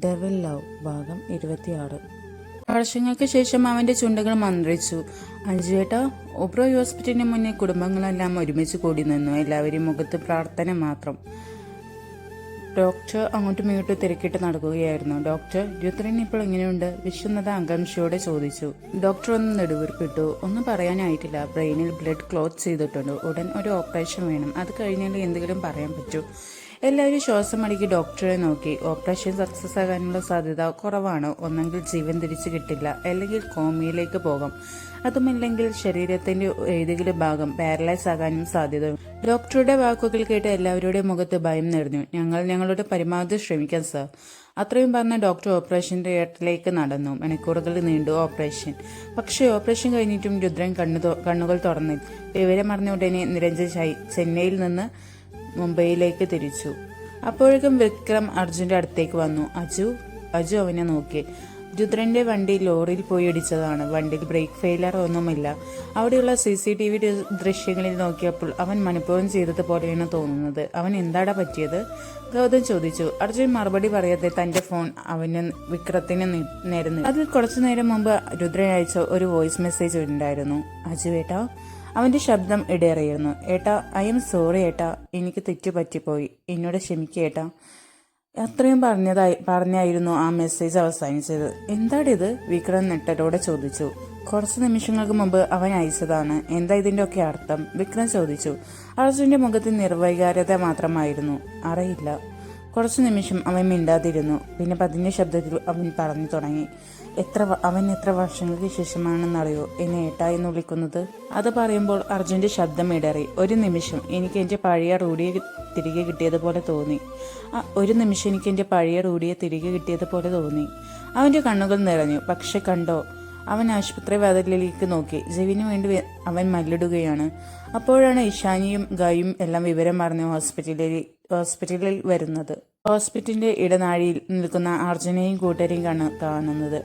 Devil love ഭാഗം 26. വർഷങ്ങൾക്ക് ശേഷം അവന്റെ ചുണ്ടുകൾ മന്ത്രിച്ചു. അഞ്ജുവേട്ടാ, ഒബ്രോ ഹോസ്പിറ്റലിന് മുന്നേ കുടുംബങ്ങളെല്ലാം ഒരുമിച്ച് കൂടി നിന്നു. എല്ലാവരും മുഖത്ത് പ്രാർത്ഥന മാത്രം. ഡോക്ടർ അങ്ങോട്ടും ഇങ്ങോട്ടും തിരക്കിട്ട് നടക്കുകയായിരുന്നു. ഡോക്ടർ, രുദ്രൻ ഇപ്പോൾ എങ്ങനെയുണ്ട്? വിശ്വനാഥ ആകാംക്ഷയോടെ ചോദിച്ചു. ഡോക്ടർ ഒന്ന് നെടുവീർപ്പിട്ടു. ഒന്നും പറയാനായിട്ടില്ല. ബ്രെയിനിൽ ബ്ലഡ് ക്ലോട്ട് ചെയ്തിട്ടുണ്ട്. ഉടൻ ഒരു ഓപ്പറേഷൻ വേണം. അത് കഴിഞ്ഞാൽ എന്തെങ്കിലും പറയാൻ പറ്റൂ. എല്ലാവരും ശ്വാസം അടക്കി ഡോക്ടറെ നോക്കി. ഓപ്പറേഷൻ സക്സസ് ആകാനുള്ള സാധ്യത കുറവാണ്. ഒന്നെങ്കിൽ ജീവൻ തിരിച്ചു കിട്ടില്ല, അല്ലെങ്കിൽ കോമയിലേക്ക് പോകാം. അതുമല്ലെങ്കിൽ ശരീരത്തിന്റെ ഏതെങ്കിലും ഭാഗം പാരലൈസ് ആകാനും സാധ്യതയുണ്ട്. ഡോക്ടറുടെ വാക്കുകൾ കേട്ട് എല്ലാവരുടെയും മുഖത്ത് ഭയം നിറഞ്ഞു. ഞങ്ങളുടെ പരമാവധി ശ്രമിക്കാം സർ. അത്രയും പറഞ്ഞ ഡോക്ടർ ഓപ്പറേഷൻ തിയേറ്ററിലേക്ക് നടന്നു. മണിക്കൂറുകൾ നീണ്ടു ഓപ്പറേഷൻ. പക്ഷേ ഓപ്പറേഷൻ കഴിഞ്ഞിട്ടും രുദ്രൻ കണ്ണുകൾ തുറന്നില്ല. വിവരമറിഞ്ഞ ഉടനെ നിരഞ്ജൻ ചെന്നൈയിൽ നിന്ന് മുംബൈയിലേക്ക് തിരിച്ചു. അപ്പോഴേക്കും വിക്രം അർജുന്റെ അടുത്തേക്ക് വന്നു. അജു അവനെ നോക്കി. രുദ്രന്റെ വണ്ടി ലോറിയിൽ പോയി ഇടിച്ചതാണ്. വണ്ടിയിൽ ബ്രേക്ക് ഫെയിലർ ഒന്നുമില്ല. അവിടെയുള്ള CCTV ദൃശ്യങ്ങളിൽ നോക്കിയപ്പോൾ അവൻ മനഃപൂർവ്വം ചെയ്തതുപോലെയാണ് തോന്നുന്നത്. അവൻ എന്താടാ പറ്റിയത്? ഗൗതം ചോദിച്ചു. അർജുൻ മറുപടി പറയാതെ തന്റെ ഫോൺ വിക്രത്തിന് നേരുന്നു. അതിൽ കുറച്ചു നേരം മുമ്പ് രുദ്രൻ അയച്ച ഒരു വോയിസ് മെസ്സേജ് ഉണ്ടായിരുന്നു. അജുവേട്ടാ. അവന്റെ ശബ്ദം ഇടയറിയിരുന്നു. ഏട്ടാ, ഐ എം സോറി ഏട്ടാ, എനിക്ക് തെറ്റുപറ്റിപ്പോയി, എന്നോട് ക്ഷമിക്കേട്ടാ. അത്രയും പറഞ്ഞായിരുന്നു ആ മെസ്സേജ് അവസാനിച്ചത്. എന്താണിത്? വിക്രം നെട്ടലോടെ ചോദിച്ചു. കുറച്ച് നിമിഷങ്ങൾക്ക് മുമ്പ് അവൻ അയച്ചതാണ്. എന്താ ഇതിന്റെ ഒക്കെ അർത്ഥം? വിക്രം ചോദിച്ചു. അർജുന്റെ മുഖത്ത് നിർവൈകാരത മാത്രമായിരുന്നു. അറിയില്ല. കുറച്ചു നിമിഷം അവൻ മിണ്ടാതിരുന്നു. പിന്നെ പതിഞ്ഞ ശബ്ദത്തിൽ അവൻ പറഞ്ഞു തുടങ്ങി. അവൻ എത്ര വർഷങ്ങൾക്ക് ശേഷമാണെന്നറിയോ എന്നെ ഏട്ടാ എന്ന് വിളിക്കുന്നത്? അത് പറയുമ്പോൾ അർജുന്റെ ശബ്ദം ഇടറി. ഒരു നിമിഷം എനിക്ക് എന്റെ പഴയ റൂഡിയെ തിരികെ കിട്ടിയതുപോലെ തോന്നി. അവന്റെ കണ്ണുകൾ നിറഞ്ഞു. പക്ഷെ കണ്ടോ? അവൻ ആശുപത്രി വാതിലിലേക്ക് നോക്കി. ജെവിന് വേണ്ടി അവൻ മല്ലിടുകയാണ്. അപ്പോഴാണ് ഇഷാനിയും ഗായും എല്ലാം വിവരം അറിഞ്ഞ് ഹോസ്പിറ്റലിൽ വരുന്നത്. ഹോസ്പിറ്റലിന്റെ ഇടനാഴിയിൽ നിൽക്കുന്ന അർജുനെയും കൂട്ടരെയും കാണുന്നത്.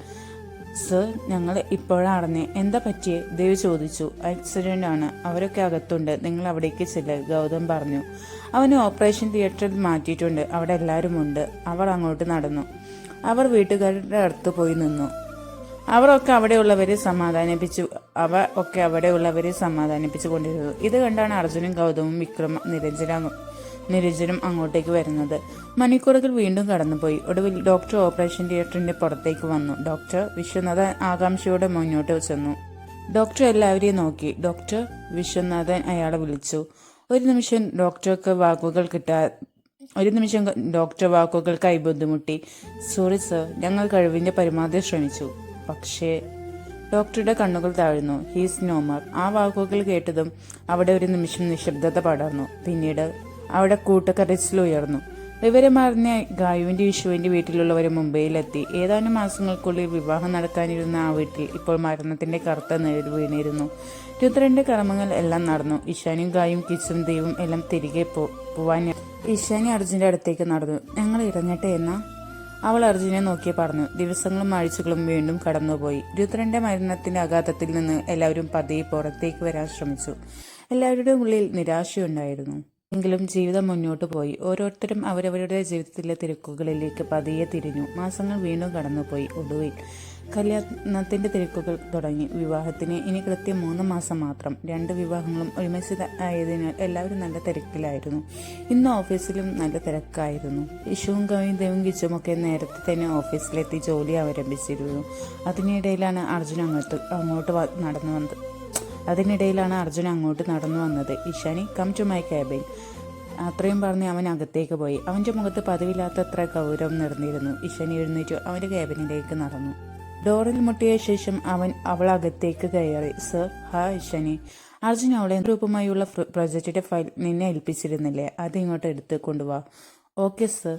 സർ, ഞങ്ങൾ ഇപ്പോഴാണ് അറിഞ്ഞേ. എന്താ പറ്റിയേ? ദേവ് ചോദിച്ചു. ആക്സിഡന്റ് ആണ്. അവരൊക്കെ അകത്തുണ്ട്. നിങ്ങൾ അവിടേക്ക് ചെല്ലുക, ഗൗതം പറഞ്ഞു. അവന് ഓപ്പറേഷൻ തിയേറ്ററിൽ മാറ്റിയിട്ടുണ്ട്. അവിടെ എല്ലാവരും ഉണ്ട്. അവർ അങ്ങോട്ട് നടന്നു. അവർ വീട്ടുകാരുടെ അടുത്ത് പോയി നിന്നു. അവർ ഒക്കെ അവിടെയുള്ളവരെ സമാധാനിപ്പിച്ചു കൊണ്ടിരുന്നു. ഇത് കണ്ടാണ് അർജുനും ഗൗതമും വിക്രമും നിരഞ്ജനും അങ്ങോട്ടേക്ക് വരുന്നത്. മണിക്കൂറുകൾ വീണ്ടും കടന്നുപോയി. ഒടുവിൽ ഡോക്ടർ ഓപ്പറേഷൻ തിയേറ്ററിന്റെ പുറത്തേക്ക് വന്നു. ഡോക്ടർ വിശ്വനാഥൻ ആകാംക്ഷയോടെ മുന്നോട്ട് ചെന്നു. ഡോക്ടർ എല്ലാവരെയും നോക്കി. ഡോക്ടർ, വിശ്വനാഥൻ അയാളെ വിളിച്ചു. ഒരു നിമിഷം ഡോക്ടർ വാക്കുകൾക്കായി ബുദ്ധിമുട്ടി. സോറി സർ, ഞങ്ങൾ കഴിവിന്റെ പരമാവധി ശ്രമിച്ചു. പക്ഷേ ഡോക്ടറുടെ കണ്ണുകൾ താഴ്ന്നു. ഹീസ് നോമർ. ആ വാക്കുകൾ കേട്ടതും അവിടെ ഒരു നിമിഷം നിശബ്ദത പടർന്നു. പിന്നീട് അവിടെ കൂട്ടക്കരച്ചിലുയർന്നു. വിവരമറിഞ്ഞ ഗായുവിന്റെ വിഷുവിന്റെ വീട്ടിലുള്ളവർ മുംബൈയിലെത്തി. ഏതാനും മാസങ്ങൾക്കുള്ളിൽ വിവാഹം നടക്കാനിരുന്ന ആ വീട്ടിൽ ഇപ്പോൾ മരണത്തിന്റെ കറുത്ത നേര് വീണിരുന്നു. രുദ്രന്റെ കർമ്മങ്ങൾ എല്ലാം നടന്നു. ഇഷാനിയും ഗായും കിച്ചും ദേവും എല്ലാം തിരികെ പോവാൻ ഇഷാനി അർജുന്റെ അടുത്തേക്ക് നടന്നു. ഞങ്ങൾ ഇറങ്ങട്ടെ എന്നാ അവൾ അർജുനെ നോക്കി പറഞ്ഞു. ദിവസങ്ങളും ആഴ്ചകളും വീണ്ടും കടന്നുപോയി. രുദ്രന്റെ മരണത്തിന്റെ ആഘാതത്തിൽ നിന്ന് എല്ലാവരും പതിയെ പുറത്തേക്ക് വരാൻ ശ്രമിച്ചു. എല്ലാവരുടെ ഉള്ളിൽ നിരാശയുണ്ടായിരുന്നു. എങ്കിലും ജീവിതം മുന്നോട്ട് പോയി. ഓരോരുത്തരും അവരവരുടെ ജീവിതത്തിലെ തിരക്കുകളിലേക്ക് പതിയെ തിരിഞ്ഞു. മാസങ്ങൾ വീണ്ടും കടന്നുപോയി. ഒടുവിൽ കല്യാണത്തിന്റെ തിരക്കുകൾ തുടങ്ങി. വിവാഹത്തിന് ഇനി കൃത്യം 3 മാസം മാത്രം. 2 വിവാഹങ്ങളും ഒരുമിച്ച് ആയതിനാൽ എല്ലാവരും നല്ല തിരക്കിലായിരുന്നു. ഇന്ന് ഓഫീസിലും നല്ല തിരക്കായിരുന്നു. ഇഷുവും ദേവും കിച്ചുമൊക്കെ നേരത്തെ തന്നെ ഓഫീസിലെത്തി ജോലി ആരംഭിച്ചിരുന്നു. അതിനിടയിലാണ് അർജുൻ അങ്ങോട്ട് നടന്നു വന്നത്. Ishani, come to my cabin. അത്രയും പറഞ്ഞ് അവൻ അകത്തേക്ക് പോയി. അവന്റെ മുഖത്ത് പതിവില്ലാത്തത്ര ഗൗരവം നിറഞ്ഞിരുന്നു. ഇഷാനി എഴുന്നേറ്റു അവന്റെ ക്യാബിനിലേക്ക് നടന്നു. ഡോറിൽ മുട്ടിയ ശേഷം അവൾ അകത്തേക്ക് കയറി. സർ. ഹാ ഇഷാനി. അർജുൻ അവളെ ഗ്രൂപ്പുമായുള്ള പ്രൊജക്റ്റിന്റെ ഫയൽ നിന്നെ ഏൽപ്പിച്ചിരുന്നില്ലേ? അത് ഇങ്ങോട്ട് എടുത്ത് കൊണ്ടുവാ. Okay sir.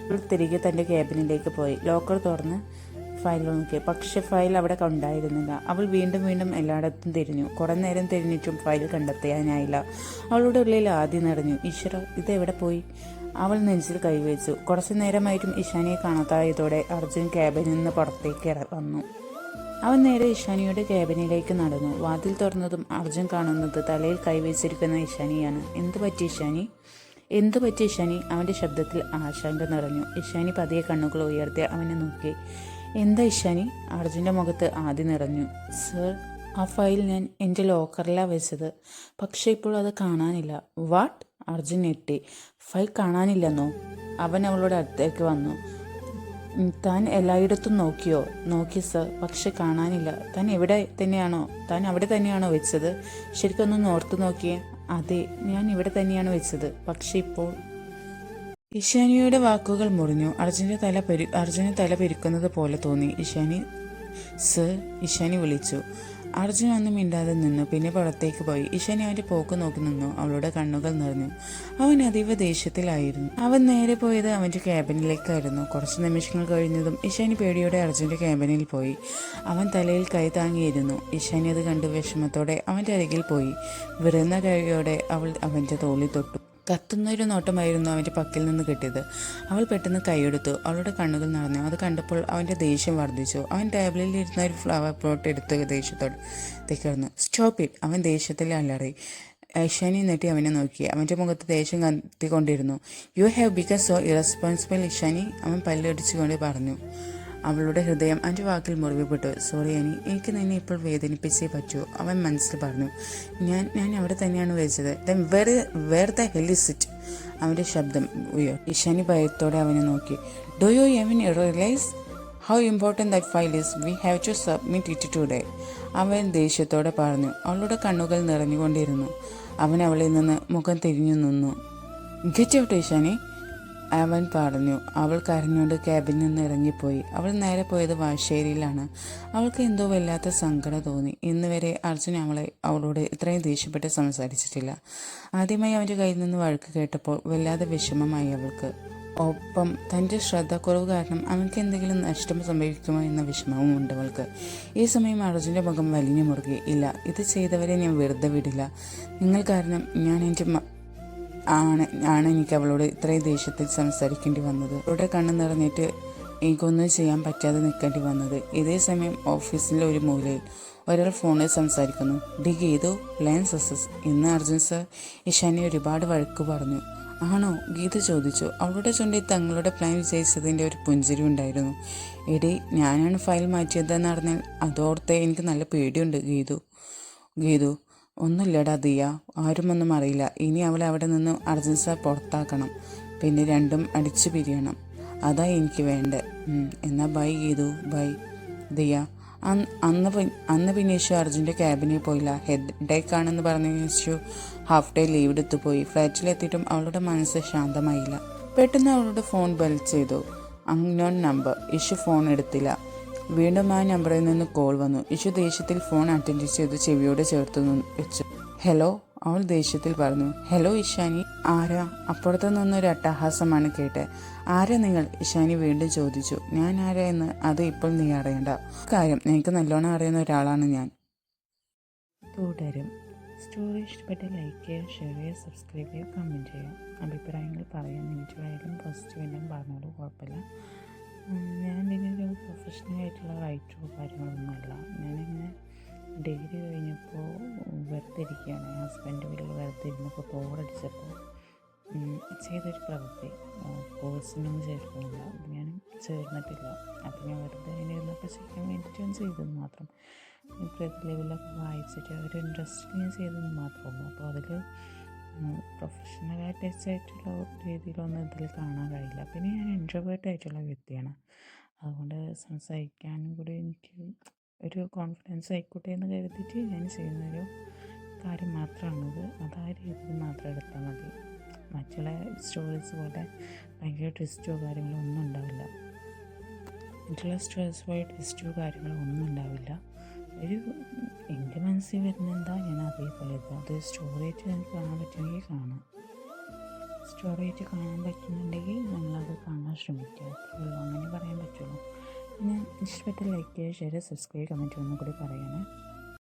അവൾ തിരികെ തന്റെ ക്യാബിനിലേക്ക് പോയി. ലോക്കർ തുറന്ന് ഫയൽ നോക്കി. പക്ഷെ ഫയൽ അവിടെ ഉണ്ടായിരുന്നില്ല. അവൾ വീണ്ടും എല്ലായിടത്തും തിരിഞ്ഞു. കുറെ നേരം തിരിഞ്ഞിട്ടും ഫയൽ കണ്ടെത്താനായില്ല. അവളുടെ ഉള്ളിൽ ആദ്യം നിറഞ്ഞു. ഈശ്വര, ഇതെവിടെ പോയി? അവൾ നെഞ്ചിൽ കൈവച്ചു. കുറച്ചു നേരമായിട്ടും ഇഷാനിയെ കാണാതായതോടെ അർജുൻ ക്യാബിനിൽ നിന്ന് പുറത്തേക്ക് വന്നു. അവൻ നേരെ ഇഷാനിയുടെ ക്യാബിനിലേക്ക് നടന്നു. വാതിൽ തുറന്നതും അർജുൻ കാണുന്നത് തലയിൽ കൈവച്ചിരിക്കുന്ന ഇഷാനിയാണ്. എന്ത് പറ്റി ഇഷാനി? എന്തു പറ്റി ഇഷാനി? അവൻ്റെ ശബ്ദത്തിൽ ആശങ്ക നിറഞ്ഞു. ഇഷാനി പതിയെ കണ്ണുകൾ ഉയർത്തി അവനെ നോക്കി. എന്താ ഇഷാനി? അർജുൻ്റെ മുഖത്ത് ആദ്യം നിറഞ്ഞു. സർ, ആ ഫയൽ ഞാൻ എൻ്റെ ലോക്കറിലാണ് വെച്ചത്, പക്ഷേ ഇപ്പോൾ അത് കാണാനില്ല. വാട്ട്? അർജുൻ ഞെട്ടി. ഫയൽ കാണാനില്ലെന്നോ? അവൻ അവളുടെ അടുത്തേക്ക് വന്നു. താൻ എല്ലായിടത്തും നോക്കിയോ? നോക്കി സർ, പക്ഷെ കാണാനില്ല. താൻ അവിടെ തന്നെയാണോ വെച്ചത്? ശരിക്കൊന്ന് ഓർത്ത് നോക്കിയേ. അതെ, ഞാൻ ഇവിടെ തന്നെയാണ് വെച്ചത്, പക്ഷെ ഇപ്പോൾ. ഇഷാനിയുടെ വാക്കുകൾ മുറിഞ്ഞു. അർജുന് തല പെരുക്കുന്നത് പോലെ തോന്നി. ഇഷാനി സർ, ഇഷാനി വിളിച്ചു. അർജുൻ ഒന്നും മിണ്ടാതെ നിന്നു. പിന്നെ പുറത്തേക്ക് പോയി. ഇഷാനി അവൻ്റെ പോക്ക് നോക്കി നിന്നു. അവളുടെ കണ്ണുകൾ നിറഞ്ഞു. അവൻ അതീവ ദേഷ്യത്തിലായിരുന്നു. അവൻ നേരെ പോയത് അവൻ്റെ ക്യാബിനിലേക്കായിരുന്നു. കുറച്ച് നിമിഷങ്ങൾ കഴിഞ്ഞതും ഇഷാനി പേടിയോടെ അർജുൻ്റെ ക്യാബിനിൽ പോയി. അവൻ തലയിൽ കൈ താങ്ങിയിരുന്നു. ഇഷാനി അത് കണ്ട് വിഷമത്തോടെ അവൻ്റെ അരികിൽ പോയി. വിറന്ന കൈയോടെ അവൾ അവൻ്റെ തോളിൽ തൊട്ടു. കത്തുന്നൊരു നോട്ടമായിരുന്നു അവൻ്റെ പക്കൽ നിന്ന് കിട്ടിയത്. അവൾ പെട്ടെന്ന് കൈയെടുത്തു. അവളുടെ കണ്ണുകൾ നിറഞ്ഞു. അത് കണ്ടപ്പോൾ അവൻ്റെ ദേഷ്യം വർദ്ധിച്ചു. അവൻ ടേബിളിൽ ഇരുന്ന ഒരു ഫ്ലവർ പോട്ട് എടുത്ത് ദേഷ്യത്തോടെ തെക്കിറന്നു. Stop it! അവൻ ദേഷ്യത്തിൽ അലറി. ഇഷാനി നെട്ടി അവനെ നോക്കി. അവൻ്റെ മുഖത്ത് ദേഷ്യം കത്തിക്കൊണ്ടിരുന്നു. You have become so irresponsible Ishani, അവൻ പല്ലടിച്ചുകൊണ്ട് പറഞ്ഞു. അവളുടെ ഹൃദയം അവൻ്റെ വാക്കിൽ മുറിവുപെട്ടു. സോറി അനി, എനിക്ക് നിന്നെ ഇപ്പോൾ വേദനിപ്പിച്ചേ പറ്റൂ, അവൻ മനസ്സിൽ പറഞ്ഞു. ഞാൻ അവിടെ തന്നെയാണ് വെച്ചത്. Then where the hell is it? അവൻ്റെ ശബ്ദം ഇഷാനി ഭയത്തോടെ അവനെ നോക്കി. Do you even realise how important that file is? We have to submit it today, അവൻ ദേഷ്യത്തോടെ പറഞ്ഞു. അവളുടെ കണ്ണുകൾ നിറഞ്ഞുകൊണ്ടിരുന്നു. അവൻ അവളിൽ നിന്ന് മുഖം തിരിഞ്ഞു നിന്നു. ഗെറ്റ് ഔട്ട് ഇഷാനി, അവൻ പറഞ്ഞു. അവൾ കരഞ്ഞുകൊണ്ട് ക്യാബിൽ നിന്ന് ഇറങ്ങിപ്പോയി. അവൾ നേരെ പോയത് വാശേരിയിലാണ്. അവൾക്ക് എന്തോ വല്ലാത്ത സങ്കടം തോന്നി. ഇന്ന് വരെ അർജുൻ അവളോട് ഇത്രയും ദേഷ്യപ്പെട്ട് സംസാരിച്ചിട്ടില്ല. ആദ്യമായി അവൻ്റെ കയ്യിൽ നിന്ന് വഴക്ക് കേട്ടപ്പോൾ വല്ലാതെ വിഷമമായി അവൾക്ക്. ഒപ്പം തൻ്റെ ശ്രദ്ധക്കുറവ് കാരണം അവൾക്ക് എന്തെങ്കിലും നഷ്ടം സംഭവിക്കുമോ എന്ന വിഷമവും ഉണ്ട് അവൾക്ക്. ഈ സമയം അർജുൻ്റെ മുഖം വലിഞ്ഞു മുറുകി. ഇല്ല, ഇത് ചെയ്തവരെ ഞാൻ വെറുതെ വിടില്ല. നിങ്ങൾ കാരണം ഞാൻ എൻ്റെ ആണ് എനിക്ക് അവളോട് ഇത്രയും ദേഷ്യത്തിൽ സംസാരിക്കേണ്ടി വന്നത്. അവളുടെ കണ്ണ് നിറഞ്ഞിട്ട് എനിക്കൊന്നും ചെയ്യാൻ പറ്റാതെ നിൽക്കേണ്ടി വന്നത്. ഇതേ സമയം ഓഫീസിലെ ഒരു മൂലയിൽ ഒരാൾ ഫോണിൽ സംസാരിക്കുന്നു. D Geethu, line success. ഇന്ന് അർജുൻ സർ ഇഷാനി ഒരുപാട് വഴക്ക് പറഞ്ഞു. ആണോ? ഗീത ചോദിച്ചു. അവളുടെ ചുണ്ടിൽ തങ്ങളുടെ പ്ലാൻ വിജയിച്ചതിൻ്റെ ഒരു പുഞ്ചിരി ഉണ്ടായിരുന്നു. എടി, ഞാനാണ് ഫയൽ മാറ്റിയതെന്ന് അറിഞ്ഞാൽ അതോർത്ത് എനിക്ക് നല്ല പേടിയുണ്ട് ഗീതു ഒന്നുമില്ലടാ ദിയ, ആരുമൊന്നും അറിയില്ല. ഇനി അവളെ അവിടെ നിന്ന് അർജുൻ സാർ പുറത്താക്കണം, പിന്നെ രണ്ടും അടിച്ചു പിരിയണം. അതാ എനിക്ക് വേണ്ടേ. എന്നാൽ ബൈ ഗീതു, ബൈ ദിയ. അന്ന് പിന്നെ യേശു അർജുൻ്റെ ക്യാബിനിൽ പോയില്ല. ഹെഡേക്ക് ആണെന്ന് പറഞ്ഞ യേശു ഹാഫ് ഡേ ലീവ് എടുത്തു പോയി. ഫ്ലാറ്റിലെത്തിയിട്ടും അവളുടെ മനസ്സ് ശാന്തമായില്ല. പെട്ടെന്ന് അവളുടെ ഫോൺ ബെൽ ചെയ്തു. Unknown number. യേശു ഫോൺ എടുത്തില്ല. വീണ്ടും ആ നമ്പറിൽ നിന്ന് കോൾ വന്നു. ഇഷു ദേഷ്യത്തിൽ ഫോൺ അറ്റൻഡ് ചെയ്ത് ചെവിയോട് ചേർത്ത് വെച്ചു. ഹലോ, അവൾ ദേഷ്യത്തിൽ പറഞ്ഞു. ഹലോ ഇഷാനി, ആരാ? അപ്പുറത്തു നിന്നൊരു അട്ടഹാസമാണ് കേട്ടെ. ആരാ നിങ്ങൾ? ഇഷാനി വീണ്ടും ചോദിച്ചു. ഞാൻ ആരാ എന്ന് അത് ഇപ്പോൾ നീ അറിയണ്ട. കാര്യം എനിക്ക് നല്ലോണം അറിയുന്ന ഒരാളാണ് ഞാൻ. തുടരും. സ്റ്റോറി ഇഷ്ടപ്പെട്ട ലൈക്ക് ചെയ്യുക, ഷെയർ ചെയ്യുക, സബ്സ്ക്രൈബ് ചെയ്യുക, കമൻറ്റ് ചെയ്യുക. അഭിപ്രായങ്ങൾ പറയാൻ നെഗറ്റീവായാലും പോസിറ്റീവായാലും പറഞ്ഞോളൂ, കുഴപ്പമില്ല. ഞാനിതിനൊരു പ്രൊഫഷണലായിട്ടുള്ള റൈറ്ററോ കാര്യങ്ങളൊന്നുമല്ല. ഞാനിങ്ങനെ ഡിഗ്രി കഴിഞ്ഞപ്പോൾ വെറുതെ ഇരിക്കുകയാണ്. ഹസ്ബൻഡ് വീട്ടിൽ വെറുതെ ഇരുന്നപ്പോൾ ബോറടിച്ചപ്പോൾ ചെയ്തൊരു പ്രവൃത്തി. കോഴ്സിനൊന്നും ചേർക്കുന്നില്ല, ഞാനും ചേർന്നിട്ടില്ല. അപ്പോൾ ഞാൻ വെറുതെ ഇങ്ങനെ ഇരുന്നപ്പോൾ ചെയ്യാൻ വേണ്ടിയിട്ട് ഞാൻ ചെയ്തത് മാത്രം. ലെവലൊക്കെ വായിച്ചിട്ട് ഒരു ഇൻട്രസ്റ്റിൽ ഞാൻ ചെയ്തത് മാത്രമേ ഉള്ളൂ. അപ്പോൾ അതിൽ പ്രൊഫഷണലായി ടച്ച് ആയിട്ടുള്ള രീതിയിലൊന്നും ഇതിൽ കാണാൻ കഴിയില്ല. പിന്നെ ഞാൻ ഇൻട്രോവേർട്ട് ആയിട്ടുള്ള വ്യക്തിയാണ്. അതുകൊണ്ട് സംസാരിക്കാനും കൂടി എനിക്ക് ഒരു കോൺഫിഡൻസ് ആയിക്കോട്ടെ എന്ന് കരുതിയിട്ട് ഞാൻ ചെയ്യുന്നൊരു കാര്യം മാത്രമാണിത്. അത് ആ രീതിയിൽ മാത്രം എടുത്താൽ മതി. മറ്റുള്ള സ്റ്റോറീസ് പോലെ ഭയങ്കര ട്വിസ്റ്റോ കാര്യങ്ങളോ ഒന്നും ഉണ്ടാവില്ല. മറ്റുള്ള സ്റ്റോറീസ് പോലെ ട്വിസ്റ്റോ കാര്യങ്ങളോ ഒന്നും ഉണ്ടാവില്ല. ഒരു എൻ്റെ മനസ്സിൽ വരുന്ന എന്താ ഞാൻ അതേപോലെ എഴുതാം. അത് സ്റ്റോറിയായിട്ട് എനിക്ക് കാണാൻ പറ്റുമെങ്കിൽ കാണാം. സ്റ്റോറിയായിട്ട് കാണാൻ പറ്റുന്നുണ്ടെങ്കിൽ നമ്മളത് കാണാൻ ശ്രമിക്കുക. അത്രയുള്ളൂ, അങ്ങനെ പറയാൻ പറ്റുള്ളൂ. പിന്നെ ഇഷ്ടപ്പെട്ട ലൈക്ക് ചെയ്യുക, ഷെയർ, സബ്സ്ക്രൈബ്, കമൻറ്റ് ഒന്നും കൂടി പറയണേ.